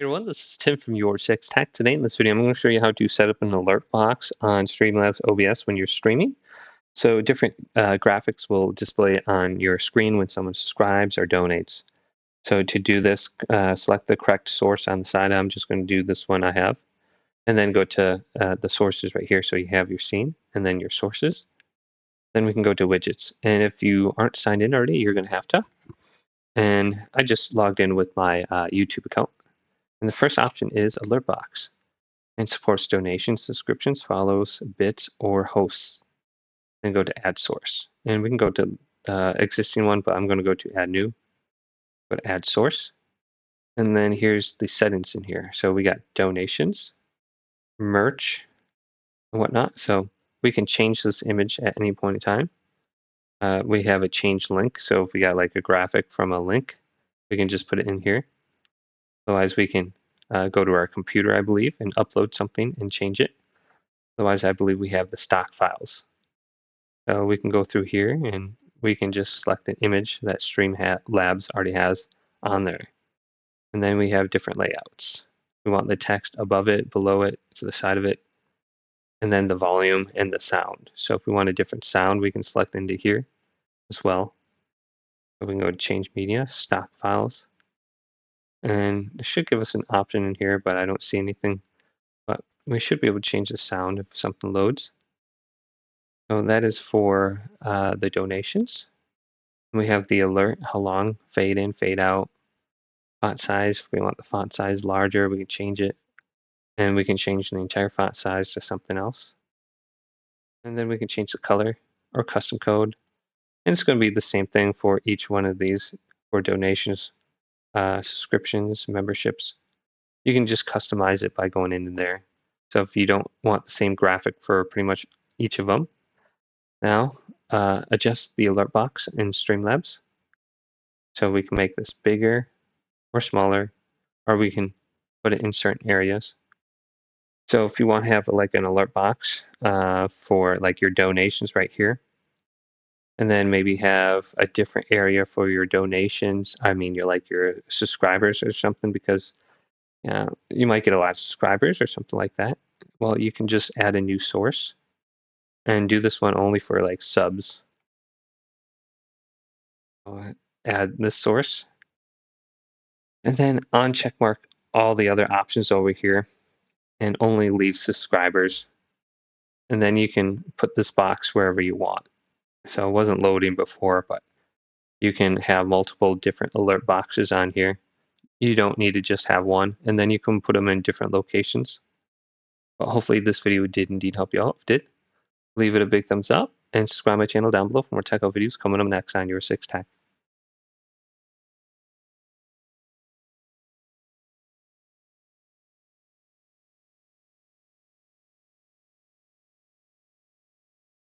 Hey everyone, this is Tim from YourSixTech. Today in this video, I'm going to show you how to set up an alert box on Streamlabs OBS when you're streaming. So different graphics will display on your screen when someone subscribes or donates. So to do this, select the correct source on the side. I'm just going to do this one I have. And then go to the sources right here. So you have your scene and then your sources. Then we can go to widgets. And if you aren't signed in already, you're going to have to. And I just logged in with my YouTube account. And the first option is Alertbox and supports donations, subscriptions, follows, bits, or hosts. And go to Add Source. And we can go to the existing one, but I'm going to go to Add New. Go to Add Source. And then here's the settings in here. So we got donations, merch, and whatnot. So we can change this image at any point in time. We have a change link. So if we got like a graphic from a link, we can just put it in here. Otherwise, we can go to our computer, I believe, and upload something and change it. Otherwise, I believe we have the stock files. So we can go through here and we can just select an image that Streamlabs already has on there. And then we have different layouts. We want the text above it, below it, to the side of it, and then the volume and the sound. So if we want a different sound, we can select into here as well. So we can go to Change Media, Stock Files. And it should give us an option in here, but I don't see anything. But we should be able to change the sound if something loads. So that is for the donations. We have the alert, how long, fade in, fade out, font size. If we want the font size larger, we can change it. And we can change the entire font size to something else. And then we can change the color or custom code. And it's going to be the same thing for each one of these for donations, subscriptions, memberships. You can just customize it by going into there. So if you don't want the same graphic for pretty much each of them, now adjust the alert box in Streamlabs. So we can make this bigger or smaller, or we can put it in certain areas. So if you want to have like an alert box for like your donations right here, and then maybe have a different area for your donations. I mean, your subscribers or something, because you might get a lot of subscribers or something like that. Well, you can just add a new source and do this one only for like subs. I'll add this source. And then uncheck mark all the other options over here and only leave subscribers. And then you can put this box wherever you want. So it wasn't loading before, but you can have multiple different alert boxes on here. You don't need to just have one, and then you can put them in different locations. But hopefully this video did indeed help you out. If it did, leave it a big thumbs up and subscribe my channel down below for more tech videos coming up next on YourSixTech.